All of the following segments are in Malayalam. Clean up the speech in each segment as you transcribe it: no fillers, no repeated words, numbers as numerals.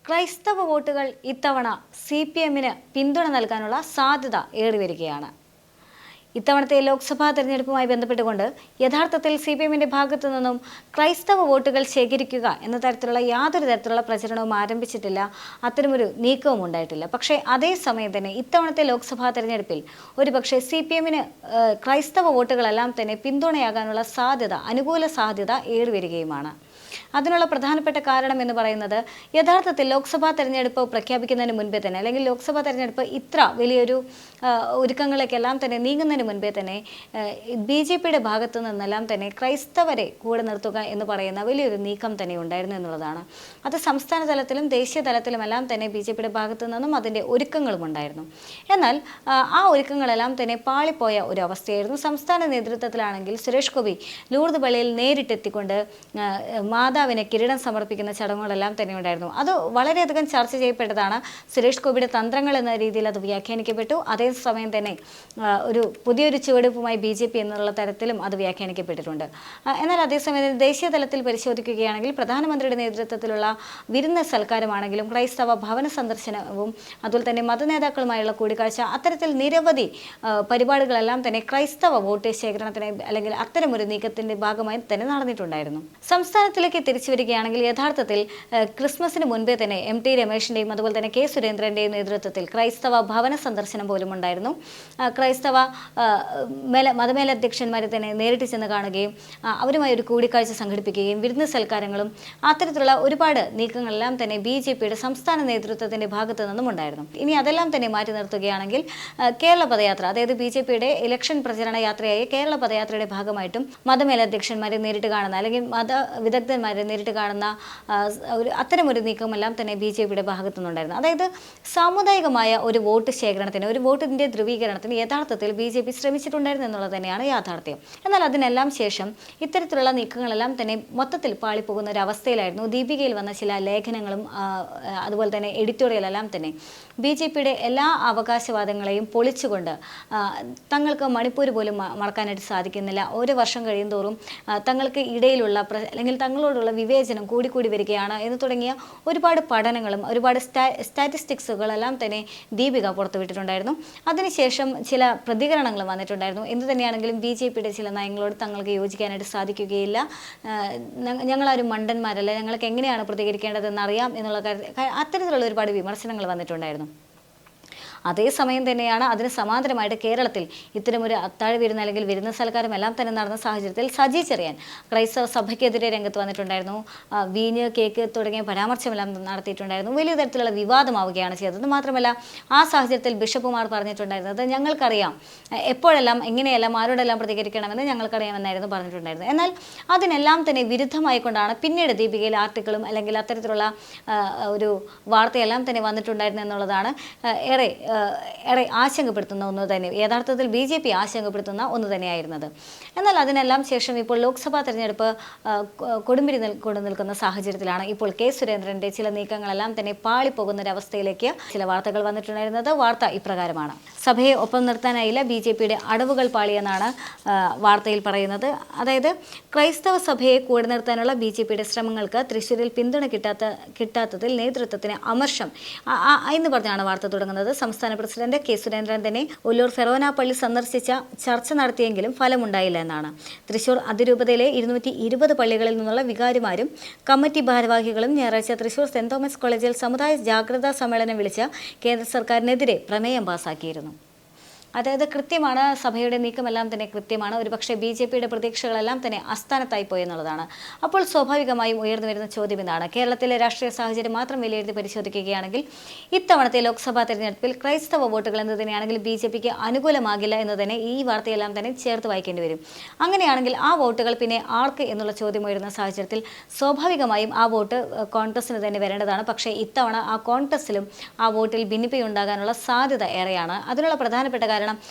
ക്രൈസ്തവ വോട്ടുകൾ ഇത്തവണ CPMന് പിന്തുണ നൽകാനുള്ള സാധ്യത ഏറിവരികയാണ്. ഇത്തവണത്തെ ലോക്സഭാ തെരഞ്ഞെടുപ്പുമായി ബന്ധപ്പെട്ടുകൊണ്ട് യഥാർത്ഥത്തിൽ CPMന്റെ ഭാഗത്തു നിന്നും ക്രൈസ്തവ വോട്ടുകൾ ശേഖരിക്കുക എന്ന തരത്തിലുള്ള യാതൊരു തരത്തിലുള്ള പ്രചരണവും ആരംഭിച്ചിട്ടില്ല. അത്തരമൊരു നീക്കവും ഉണ്ടായിട്ടില്ല. പക്ഷേ അതേസമയം തന്നെ ഇത്തവണത്തെ ലോക്സഭാ തെരഞ്ഞെടുപ്പിൽ ഒരുപക്ഷെ CPMന് ക്രൈസ്തവ വോട്ടുകളെല്ലാം തന്നെ പിന്തുണയാകാനുള്ള സാധ്യത, അനുകൂല സാധ്യത ഏറിവരികയുമാണ്. അതിനുള്ള പ്രധാനപ്പെട്ട കാരണം എന്ന് പറയുന്നത് യഥാർത്ഥത്തിൽ ലോക്സഭാ തെരഞ്ഞെടുപ്പ് പ്രഖ്യാപിക്കുന്നതിന് മുൻപേ തന്നെ, അല്ലെങ്കിൽ ലോക്സഭാ തെരഞ്ഞെടുപ്പ് ഇത്ര വലിയൊരു ഒരുക്കങ്ങളിലേക്കെല്ലാം തന്നെ നീങ്ങുന്നതിന് മുൻപേ തന്നെ BJPയുടെ ഭാഗത്തു നിന്നെല്ലാം തന്നെ ക്രൈസ്തവരെ കൂടെ നിർത്തുക എന്ന് പറയുന്ന വലിയൊരു നീക്കം തന്നെ ഉണ്ടായിരുന്നു എന്നുള്ളതാണ്. അത് സംസ്ഥാന തലത്തിലും ദേശീയ തലത്തിലുമെല്ലാം തന്നെ BJPയുടെ ഭാഗത്തു നിന്നും അതിൻ്റെ ഒരുക്കങ്ങളും ഉണ്ടായിരുന്നു. എന്നാൽ ആ ഒരുക്കങ്ങളെല്ലാം തന്നെ പാളിപ്പോയ ഒരു അവസ്ഥയായിരുന്നു. സംസ്ഥാന നേതൃത്വത്തിലാണെങ്കിൽ സുരേഷ് ഗോപി ലൂർദ് പള്ളിയിൽ നേരിട്ടെത്തിക്കൊണ്ട് മാതാവിനെ കിരീടം സമർപ്പിക്കുന്ന ചടങ്ങുകളെല്ലാം തന്നെ ഉണ്ടായിരുന്നു. അത് വളരെയധികം ചർച്ച ചെയ്യപ്പെട്ടതാണ്. സുരേഷ് ഗോപിയുടെ തന്ത്രങ്ങൾ എന്ന രീതിയിൽ അത് വ്യാഖ്യാനിക്കപ്പെട്ടു. അതേസമയം തന്നെ ഒരു പുതിയൊരു ചുവടുവയ്പുമായി BJP എന്നുള്ള തരത്തിലും അത് വ്യാഖ്യാനിക്കപ്പെട്ടിട്ടുണ്ട്. എന്നാൽ അതേസമയം ദേശീയ തലത്തിൽ പരിശോധിക്കുകയാണെങ്കിൽ പ്രധാനമന്ത്രിയുടെ നേതൃത്വത്തിലുള്ള വിരുന്ന സൽക്കാരമാണെങ്കിലും ക്രൈസ്തവ ഭവന സന്ദർശനവും അതുപോലെ തന്നെ മതനേതാക്കളുമായുള്ള കൂടിക്കാഴ്ച, അത്തരത്തിൽ നിരവധി പരിപാടികളെല്ലാം തന്നെ ക്രൈസ്തവ വോട്ട് ശേഖരണത്തിന് അല്ലെങ്കിൽ അത്തരമൊരു നീക്കത്തിന്റെ ഭാഗമായി തന്നെ നടന്നിട്ടുണ്ടായിരുന്നു. സംസ്ഥാനത്തിലേക്ക് തിരിച്ചു വരികയാണെങ്കിൽ യഥാർത്ഥത്തിൽ ക്രിസ്മസിന് മുൻപേ തന്നെ MT രമേശിന്റെയും അതുപോലെ തന്നെ K സുരേന്ദ്രന്റെയും നേതൃത്വത്തിൽ ക്രൈസ്തവ ഭവന സന്ദർശനം പോലും ഉണ്ടായിരുന്നു. ക്രൈസ്തവ മതമേലധ്യക്ഷന്മാരെ തന്നെ നേരിട്ട് ചെന്ന് കാണുകയും അവരുമായി ഒരു കൂടിക്കാഴ്ച സംഘടിപ്പിക്കുകയും വിരുന്ന് സൽക്കാരങ്ങളും അത്തരത്തിലുള്ള ഒരുപാട് നീക്കങ്ങളെല്ലാം തന്നെ BJPയുടെ സംസ്ഥാന നേതൃത്വത്തിന്റെ ഭാഗത്തു നിന്നും ഉണ്ടായിരുന്നു. ഇനി അതെല്ലാം തന്നെ മാറ്റി നിർത്തുകയാണെങ്കിൽ കേരള പദയാത്ര, അതായത് BJPയുടെ ഇലക്ഷൻ പ്രചരണ യാത്രയായ കേരള പദയാത്രയുടെ ഭാഗമായിട്ടും മതമേലധ്യക്ഷന്മാരെ നേരിട്ട് കാണുന്ന അല്ലെങ്കിൽ വിദഗ്ധന്മാരെ നേരിട്ട് കാണുന്ന അത്തരമൊരു നീക്കമെല്ലാം തന്നെ BJPയുടെ ഭാഗത്തു നിന്നുണ്ടായിരുന്നു. അതായത് സാമുദായികമായ ഒരു വോട്ട് ശേഖരണത്തിന്, ഒരു വോട്ടിന്റെ ധ്രുവീകരണത്തിന് യഥാർത്ഥത്തിൽ BJP ശ്രമിച്ചിട്ടുണ്ടായിരുന്നു എന്നുള്ളത് തന്നെയാണ് യാഥാർത്ഥ്യം. എന്നാൽ അതിനെല്ലാം ശേഷം ഇത്തരത്തിലുള്ള നീക്കങ്ങളെല്ലാം തന്നെ മൊത്തത്തിൽ പാളിപ്പോകുന്ന ഒരു അവസ്ഥയിലായിരുന്നു. ദീപികയിൽ വന്ന ചില ലേഖനങ്ങളും അതുപോലെ തന്നെ എഡിറ്റോറിയലെല്ലാം തന്നെ BJPയുടെ എല്ലാ അവകാശവാദങ്ങളെയും പൊളിച്ചുകൊണ്ട് തങ്ങൾക്ക് മണിപ്പൂർ പോലും മറക്കാനായിട്ട് സാധിക്കുന്നില്ല. ഓരോ വർഷം കഴിയും തോറും തങ്ങൾക്ക് ഇടയിലുള്ള അല്ലെങ്കിൽ തങ്ങളോടുള്ള വിവേചനം കൂടിക്കൂടി വരികയാണ് എന്ന് തുടങ്ങിയ ഒരുപാട് പഠനങ്ങളും ഒരുപാട് സ്റ്റാറ്റിസ്റ്റിക്സുകളെല്ലാം തന്നെ ദീപിക പുറത്തുവിട്ടിട്ടുണ്ടായിരുന്നു. അതിനുശേഷം ചില പ്രതികരണങ്ങൾ വന്നിട്ടുണ്ടായിരുന്നു. എന്തു തന്നെയാണെങ്കിലും BJPയുടെ ചില നയങ്ങളോട് തങ്ങൾക്ക് യോജിക്കാനായിട്ട് സാധിക്കുകയില്ല, ഞങ്ങളാരും മണ്ടന്മാരല്ല, ഞങ്ങൾക്ക് എങ്ങനെയാണ് പ്രതികരിക്കേണ്ടതെന്ന് അറിയാം എന്നുള്ള അത്തരത്തിലുള്ള ഒരുപാട് വിമർശനങ്ങൾ വന്നിട്ടുണ്ടായിരുന്നു. അതേസമയം തന്നെയാണ് അതിന് സമാന്തരമായിട്ട് കേരളത്തിൽ ഇത്തരമൊരു അത്താഴ വിരുന്ന് അല്ലെങ്കിൽ വിരുന്ന സൽക്കാരം എല്ലാം തന്നെ നടന്ന സാഹചര്യത്തിൽ സജി ചെറിയാൻ ക്രൈസ്തവ സഭയ്ക്കെതിരെ രംഗത്ത് വന്നിട്ടുണ്ടായിരുന്നു. വീഞ്ഞ്, കേക്ക് തുടങ്ങിയ പരാമർശമെല്ലാം നടത്തിയിട്ടുണ്ടായിരുന്നു. വലിയ തരത്തിലുള്ള വിവാദമാവുകയാണ് ചെയ്തത്. മാത്രമല്ല ആ സാഹചര്യത്തിൽ ബിഷപ്പുമാർ പറഞ്ഞിട്ടുണ്ടായിരുന്നത് ഞങ്ങൾക്കറിയാം എപ്പോഴെല്ലാം എങ്ങനെയെല്ലാം ആരോടെല്ലാം പ്രതികരിക്കണമെന്ന് ഞങ്ങൾക്കറിയാമെന്നായിരുന്നു പറഞ്ഞിട്ടുണ്ടായിരുന്നത്. എന്നാൽ അതിനെല്ലാം തന്നെ വിരുദ്ധമായിക്കൊണ്ടാണ് പിന്നീട് ദീപികയിൽ ആർട്ടിക്കിളും അല്ലെങ്കിൽ അത്തരത്തിലുള്ള ഒരു വാർത്തയെല്ലാം തന്നെ വന്നിട്ടുണ്ടായിരുന്നു എന്നുള്ളതാണ് ഏറെ ആശങ്കപ്പെടുത്തുന്ന ഒന്ന് തന്നെ, യഥാർത്ഥത്തിൽ BJP ആശങ്കപ്പെടുത്തുന്ന ഒന്ന് തന്നെയായിരുന്നത്. എന്നാൽ അതിനെല്ലാം ശേഷം ഇപ്പോൾ ലോക്സഭാ തെരഞ്ഞെടുപ്പ് കൊടുമ്പിരി കൊണ്ടു നിൽക്കുന്ന സാഹചര്യത്തിലാണ് ഇപ്പോൾ K സുരേന്ദ്രന്റെ ചില നീക്കങ്ങളെല്ലാം തന്നെ പാളിപ്പോകുന്ന ഒരവസ്ഥയിലേക്ക് ചില വാർത്തകൾ വന്നിട്ടുണ്ടായിരുന്നത്. വാർത്ത ഇപ്രകാരമാണ്: സഭയെ ഒപ്പം നിർത്താനായില്ല, BJPയുടെ അടവുകൾ പാളിയെന്നാണ് വാർത്തയിൽ പറയുന്നത്. അതായത് ക്രൈസ്തവ സഭയെ കൂടെ നിർത്താനുള്ള BJPയുടെ ശ്രമങ്ങൾക്ക് തൃശ്ശൂരിൽ പിന്തുണ കിട്ടാത്തതിൽ നേതൃത്വത്തിന് അമർഷം എന്ന് പറഞ്ഞാണ് വാർത്ത തുടങ്ങുന്നത്. സംസ്ഥാന പ്രസിഡന്റ് K സുരേന്ദ്രൻ തന്നെ ഒല്ലൂർ ഫെറോന പള്ളി സന്ദർശിച്ച ചർച്ച നടത്തിയെങ്കിലും ഫലമുണ്ടായില്ല എന്നാണ്. തൃശൂർ അതിരൂപതയിലെ 220 പള്ളികളിൽ നിന്നുള്ള വികാരിമാരും കമ്മിറ്റി ഭാരവാഹികളും ഞായറാഴ്ച തൃശൂർ സെന്റ് തോമസ് കോളേജിൽ സമുദായ ജാഗ്രതാ സമ്മേളനം വിളിച്ച് കേന്ദ്ര സർക്കാരിനെതിരെ പ്രമേയം പാസാക്കിയിരുന്നു. അതായത് കൃത്യമാണ്, സഭയുടെ നീക്കമെല്ലാം തന്നെ കൃത്യമാണ്. ഒരുപക്ഷെ BJPയുടെ പ്രതീക്ഷകളെല്ലാം തന്നെ അസ്ഥാനത്തായി പോയെന്നുള്ളതാണ്. അപ്പോൾ സ്വാഭാവികമായും ഉയർന്നു വരുന്ന ചോദ്യം ഇതാണ്: കേരളത്തിലെ രാഷ്ട്രീയ സാഹചര്യം മാത്രം വിലയിരുത്തി പരിശോധിക്കുകയാണെങ്കിൽ ഇത്തവണത്തെ ലോക്സഭാ തെരഞ്ഞെടുപ്പിൽ ക്രൈസ്തവ വോട്ടുകൾ എന്ന് തന്നെയാണെങ്കിൽ BJPക്ക് അനുകൂലമാകില്ല എന്ന് തന്നെ ഈ വാർത്തയെല്ലാം തന്നെ ചേർത്ത് വായിക്കേണ്ടി വരും. അങ്ങനെയാണെങ്കിൽ ആ വോട്ടുകൾ പിന്നെ ആർക്ക് എന്നുള്ള ചോദ്യം ഉയരുന്ന സാഹചര്യത്തിൽ സ്വാഭാവികമായും ആ വോട്ട് കോൺഗ്രസിന് തന്നെ വരേണ്ടതാണ്. പക്ഷേ ഇത്തവണ ആ കോൺഗ്രസിലും ആ വോട്ടിൽ ഭിന്നിപ്പുണ്ടാകാനുള്ള സാധ്യത ഏറെയാണ്. അതിനുള്ള പ്രധാനപ്പെട്ട കാരണം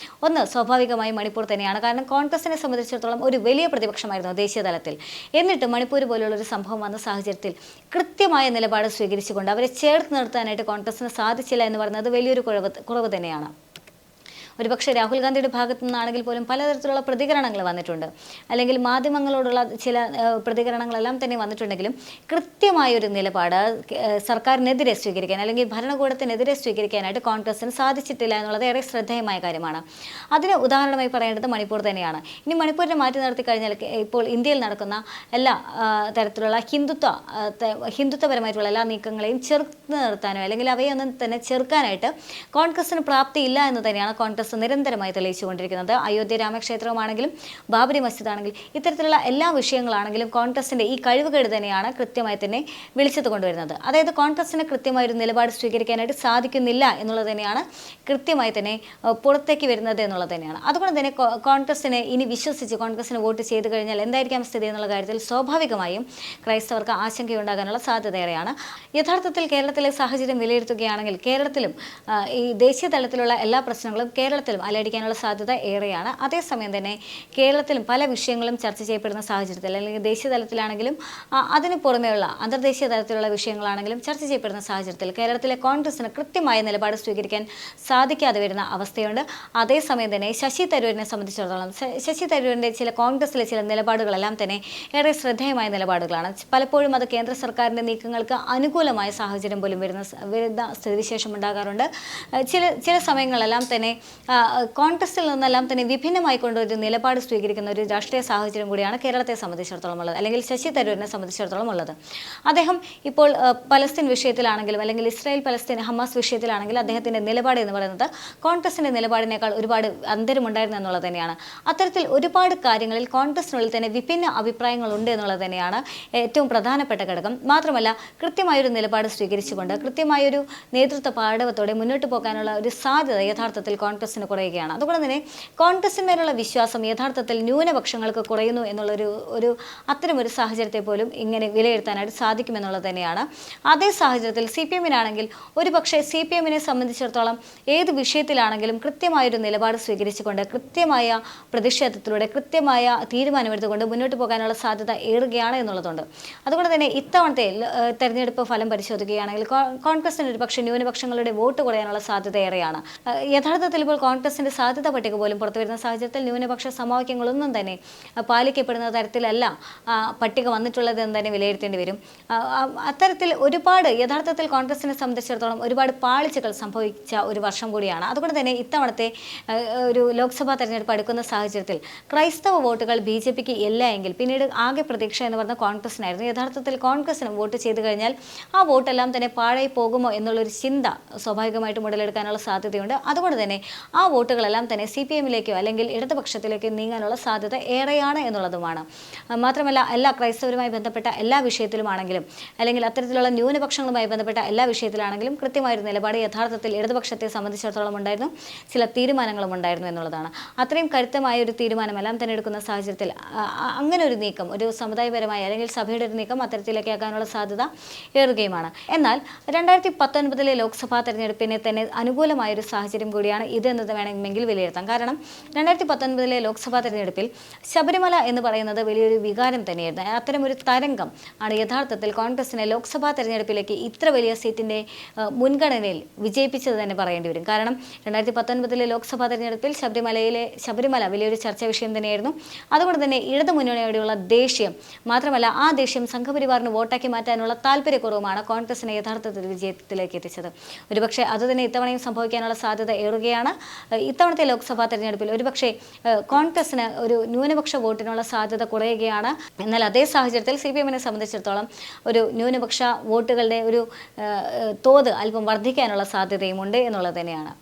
ഒന്ന് സ്വാഭാവികമായും മണിപ്പൂർ തന്നെയാണ്. കാരണം കോൺഗ്രസിനെ സംബന്ധിച്ചിടത്തോളം ഒരു വലിയ പ്രതിപക്ഷമായിരുന്നു ദേശീയ തലത്തിൽ. എന്നിട്ട് മണിപ്പൂർ പോലുള്ള ഒരു സംഭവം വന്ന സാഹചര്യത്തിൽ കൃത്യമായ നിലപാട് സ്വീകരിച്ചുകൊണ്ട് അവരെ ചേർത്ത് നിർത്താനായിട്ട് കോൺഗ്രസിന് സാധിച്ചില്ല എന്ന് പറയുന്നത് വലിയൊരു കുറവ് തന്നെയാണ്. ഒരുപക്ഷെ രാഹുൽ ഗാന്ധിയുടെ ഭാഗത്തു നിന്നാണെങ്കിൽ പോലും പലതരത്തിലുള്ള പ്രതികരണങ്ങൾ വന്നിട്ടുണ്ട്, അല്ലെങ്കിൽ മാധ്യമങ്ങളോടുള്ള ചില പ്രതികരണങ്ങളെല്ലാം തന്നെ വന്നിട്ടുണ്ടെങ്കിലും കൃത്യമായൊരു നിലപാട് സർക്കാരിനെതിരെ സ്വീകരിക്കാൻ അല്ലെങ്കിൽ ഭരണകൂടത്തിനെതിരെ സ്വീകരിക്കാനായിട്ട് കോൺഗ്രസിന് സാധിച്ചിട്ടില്ല എന്നുള്ളത് ഏറെ ശ്രദ്ധേയമായ കാര്യമാണ്. അതിന് ഉദാഹരണമായി പറയേണ്ടത് മണിപ്പൂർ തന്നെയാണ്. ഇനി മണിപ്പൂരിനെ മാറ്റി നിർത്തി കഴിഞ്ഞാൽ ഇപ്പോൾ ഇന്ത്യയിൽ നടക്കുന്ന എല്ലാ തരത്തിലുള്ള ഹിന്ദുത്വപരമായിട്ടുള്ള എല്ലാ നീക്കങ്ങളെയും ചെറുത്ത് നിർത്താനോ അല്ലെങ്കിൽ അവയൊന്നും തന്നെ ചെറുക്കാനായിട്ട് കോൺഗ്രസിന് പ്രാപ്തിയില്ല എന്ന് തന്നെയാണ് കോൺഗ്രസ് നിരന്തരമായി തെളിയിച്ചുകൊണ്ടിരിക്കുന്നത്. അയോധ്യ രാമക്ഷേത്രമാണെങ്കിലും ബാബരി മസ്ജിദ് ആണെങ്കിലും ഇത്തരത്തിലുള്ള എല്ലാ വിഷയങ്ങളാണെങ്കിലും കോൺഗ്രസിന്റെ ഈ കഴിവുകേട് തന്നെയാണ് കൃത്യമായി തന്നെ വിളിച്ചത് കൊണ്ടുവരുന്നത്. അതായത് കോൺഗ്രസിന് കൃത്യമായൊരു നിലപാട് സ്വീകരിക്കാനായിട്ട് സാധിക്കുന്നില്ല എന്നുള്ളത് തന്നെയാണ് കൃത്യമായി തന്നെ പുറത്തേക്ക് വരുന്നത് എന്നുള്ളത് തന്നെയാണ്. അതുകൊണ്ട് തന്നെ കോൺഗ്രസിനെ ഇനി വിശ്വസിച്ച് കോൺഗ്രസിന് വോട്ട് ചെയ്തു കഴിഞ്ഞാൽ എന്തായിരിക്കാം സ്ഥിതി എന്നുള്ള കാര്യത്തിൽ സ്വാഭാവികമായും ക്രൈസ്തവർക്ക് ആശങ്കയുണ്ടാകാനുള്ള സാധ്യതയേറെയാണ്. യഥാർത്ഥത്തിൽ കേരളത്തിലെ സാഹചര്യം വിലയിരുത്തുകയാണെങ്കിൽ കേരളത്തിലും ഈ ദേശീയ തലത്തിലുള്ള എല്ലാ പ്രശ്നങ്ങളും കേരളത്തിലും അലയടിക്കാനുള്ള സാധ്യത ഏറെയാണ്. അതേസമയം തന്നെ കേരളത്തിലും പല വിഷയങ്ങളും ചർച്ച ചെയ്യപ്പെടുന്ന സാഹചര്യത്തിൽ അല്ലെങ്കിൽ ദേശീയ തലത്തിലാണെങ്കിലും അതിന് പുറമെയുള്ള അന്തർദേശീയ തലത്തിലുള്ള വിഷയങ്ങളാണെങ്കിലും ചർച്ച ചെയ്യപ്പെടുന്ന സാഹചര്യത്തിൽ കേരളത്തിലെ കോൺഗ്രസിന് കൃത്യമായ നിലപാട് സ്വീകരിക്കാൻ സാധിക്കാതെ വരുന്ന അവസ്ഥയുണ്ട്. അതേസമയം തന്നെ ശശി തരൂരിനെ സംബന്ധിച്ചിടത്തോളം ശശി തരൂരിൻ്റെ കോൺഗ്രസിലെ ചില നിലപാടുകളെല്ലാം തന്നെ ഏറെ ശ്രദ്ധേയമായ നിലപാടുകളാണ്. പലപ്പോഴും അത് കേന്ദ്ര സർക്കാരിൻ്റെ നീക്കങ്ങൾക്ക് അനുകൂലമായ സാഹചര്യം പോലും വരുന്ന സ്ഥിതിവിശേഷം ഉണ്ടാകാറുണ്ട്. ചില സമയങ്ങളെല്ലാം തന്നെ കോൺഗ്രസിൽ നിന്നെല്ലാം തന്നെ വിഭിന്നമായി കൊണ്ടൊരു നിലപാട് സ്വീകരിക്കുന്ന ഒരു രാഷ്ട്രീയ സാഹചര്യം കൂടിയാണ് കേരളത്തെ സംബന്ധിച്ചിടത്തോളം ഉള്ളത്, അല്ലെങ്കിൽ ശശി തരൂരിനെ സംബന്ധിച്ചിടത്തോളം ഉള്ളത്. അദ്ദേഹം ഇപ്പോൾ പലസ്തീൻ വിഷയത്തിലാണെങ്കിലും അല്ലെങ്കിൽ ഇസ്രായേൽ പലസ്തീൻ ഹമാസ് വിഷയത്തിലാണെങ്കിലും അദ്ദേഹത്തിൻ്റെ നിലപാട് എന്ന് പറയുന്നത് കോൺഗ്രസിൻ്റെ നിലപാടിനേക്കാൾ ഒരുപാട് അന്തരമുണ്ടായിരുന്നു എന്നുള്ളത് തന്നെയാണ്. അത്തരത്തിൽ ഒരുപാട് കാര്യങ്ങളിൽ കോൺഗ്രസിനുള്ളിൽ തന്നെ വിഭിന്ന അഭിപ്രായങ്ങളുണ്ട് എന്നുള്ളത് തന്നെയാണ് ഏറ്റവും പ്രധാനപ്പെട്ട ഘടകം. മാത്രമല്ല കൃത്യമായൊരു നിലപാട് സ്വീകരിച്ചുകൊണ്ട് കൃത്യമായൊരു നേതൃത്വ പാടവത്തോടെ മുന്നോട്ട് പോകാനുള്ള ഒരു സാധ്യത യഥാർത്ഥത്തിൽ കോൺഗ്രസിന് കുറയുകയാണ്. അതുകൊണ്ട് തന്നെ കോൺഗ്രസിന്മേലുള്ള വിശ്വാസം യഥാർത്ഥത്തിൽ ന്യൂനപക്ഷങ്ങൾക്ക് കുറയുന്നു എന്നുള്ളൊരു അത്തരമൊരു സാഹചര്യത്തെ പോലും ഇങ്ങനെ വിലയിരുത്താനായിട്ട് സാധിക്കുമെന്നുള്ളത് തന്നെയാണ്. അതേ സാഹചര്യത്തിൽ CPM-നാണെങ്കിൽ ഒരുപക്ഷെ CPM-നെ സംബന്ധിച്ചിടത്തോളം ഏത് വിഷയത്തിലാണെങ്കിലും കൃത്യമായൊരു നിലപാട് സ്വീകരിച്ചുകൊണ്ട് കൃത്യമായ പ്രതിഷേധത്തിലൂടെ കൃത്യമായ തീരുമാനമെടുത്തുകൊണ്ട് മുന്നോട്ട് പോകാനുള്ള സാധ്യത ഏറുകയാണ് എന്നുള്ളതുണ്ട്. അതുകൊണ്ട് തന്നെ ഇത്തവണത്തെ തെരഞ്ഞെടുപ്പ് ഫലം പരിശോധിക്കുകയാണെങ്കിൽ കോൺഗ്രസിന് ഒരുപക്ഷെ ന്യൂനപക്ഷങ്ങളുടെ വോട്ട് കുറയാനുള്ള സാധ്യത ഏറെയാണ്. യഥാർത്ഥത്തിൽ ഇപ്പോൾ കോൺഗ്രസിന്റെ സാധ്യത പട്ടിക പോലും പുറത്തു വരുന്ന സാഹചര്യത്തിൽ ന്യൂനപക്ഷ സമവാക്യങ്ങളൊന്നും തന്നെ പാലിക്കപ്പെടുന്ന തരത്തിലല്ല പട്ടിക വന്നിട്ടുള്ളത് എന്ന് തന്നെ വിലയിരുത്തേണ്ടി വരും. അത്തരത്തിൽ ഒരുപാട് യഥാർത്ഥത്തിൽ കോൺഗ്രസിനെ സംബന്ധിച്ചിടത്തോളം ഒരുപാട് പാളിച്ചകൾ സംഭവിച്ച ഒരു വർഷം കൂടിയാണ്. അതുകൊണ്ട് തന്നെ ഇത്തവണത്തെ ഒരു ലോക്സഭാ തെരഞ്ഞെടുപ്പ് അടുക്കുന്ന സാഹചര്യത്തിൽ ക്രൈസ്തവ വോട്ടുകൾ BJPക്ക് ഇല്ല എങ്കിൽ പിന്നീട് ആകെ പ്രതീക്ഷ എന്ന് പറഞ്ഞ കോൺഗ്രസിനായിരുന്നു. യഥാർത്ഥത്തിൽ കോൺഗ്രസിന് വോട്ട് ചെയ്തു കഴിഞ്ഞാൽ ആ വോട്ടെല്ലാം തന്നെ പാഴായി പോകുമോ എന്നുള്ളൊരു ചിന്ത സ്വാഭാവികമായിട്ടും ഉടലെടുക്കാനുള്ള സാധ്യതയുണ്ട്. അതുകൊണ്ട് തന്നെ ആ വോട്ടുകളെല്ലാം തന്നെ CPM-ലേക്കോ അല്ലെങ്കിൽ ഇടതുപക്ഷത്തിലേക്കോ നീങ്ങാനുള്ള സാധ്യത ഏറെയാണ് എന്നുള്ളതുമാണ്. മാത്രമല്ല എല്ലാ ക്രൈസ്തവരുമായി ബന്ധപ്പെട്ട എല്ലാ വിഷയത്തിലുമാണെങ്കിലും അല്ലെങ്കിൽ അത്തരത്തിലുള്ള ന്യൂനപക്ഷങ്ങളുമായി ബന്ധപ്പെട്ട എല്ലാ വിഷയത്തിലാണെങ്കിലും കൃത്യമായൊരു നിലപാട് യഥാർത്ഥത്തിൽ ഇടതുപക്ഷത്തെ സംബന്ധിച്ചിടത്തോളം ഉണ്ടായിരുന്നു, ചില തീരുമാനങ്ങളും ഉണ്ടായിരുന്നു എന്നുള്ളതാണ്. അത്രയും കരുത്തമായ ഒരു തീരുമാനമെല്ലാം തന്നെ എടുക്കുന്ന സാഹചര്യത്തിൽ അങ്ങനെ ഒരു നീക്കം ഒരു സമുദായപരമായ അല്ലെങ്കിൽ സഭയുടെ ഒരു നീക്കം അത്തരത്തിലേക്ക് ആക്കാനുള്ള സാധ്യത ഏറുകയുമാണ്. എന്നാൽ 2019 ലോക്സഭാ തെരഞ്ഞെടുപ്പിനെ തന്നെ അനുകൂലമായൊരു സാഹചര്യം കൂടിയാണ് ഇതെന്നത് വേണമെങ്കിൽ വിലയിരുത്താം. കാരണം 2019 ലോക്സഭാ തെരഞ്ഞെടുപ്പിൽ ശബരിമല എന്ന് പറയുന്നത് വലിയൊരു വികാരം തന്നെയായിരുന്നു. അത്തരമൊരു തരംഗം ആണ് യഥാർത്ഥത്തിൽ കോൺഗ്രസിനെ ലോക്സഭാ തെരഞ്ഞെടുപ്പിലേക്ക് ഇത്ര വലിയ സീറ്റിൻ്റെ മുൻഗണനയിൽ വിജയിപ്പിച്ചത് തന്നെ പറയേണ്ടി വരും. കാരണം 2019 ലോക്സഭാ തെരഞ്ഞെടുപ്പിൽ ശബരിമല വലിയൊരു ചർച്ചാ വിഷയം തന്നെയായിരുന്നു. അതുകൊണ്ട് തന്നെ ഇടതു മുന്നണിയോടെയുള്ള ദേഷ്യം മാത്രമല്ല ആ ദേഷ്യം സംഘപരിവാറിന് വോട്ടാക്കി മാറ്റാനുള്ള താല്പര്യക്കുറവുമാണ് കോൺഗ്രസിനെ യഥാർത്ഥത്തിൽ വിജയത്തിലേക്ക് എത്തിച്ചത്. ഒരുപക്ഷെ അതുതന്നെ ഇത്തവണയും സംഭവിക്കാനുള്ള സാധ്യത ഏറുകയാണ്. ഇത്തവണത്തെ ലോക്സഭാ തെരഞ്ഞെടുപ്പിൽ ഒരുപക്ഷെ കോൺഗ്രസിന് ഒരു ന്യൂനപക്ഷ വോട്ടിനുള്ള സാധ്യത കുറയുകയാണ്. എന്നാൽ അതേ സാഹചര്യത്തിൽ CPM-നെ സംബന്ധിച്ചിടത്തോളം ഒരു ന്യൂനപക്ഷ വോട്ടുകളുടെ ഒരു തോത് അല്പം വർദ്ധിക്കാനുള്ള സാധ്യതയുമുണ്ട് എന്നുള്ളത് തന്നെയാണ്.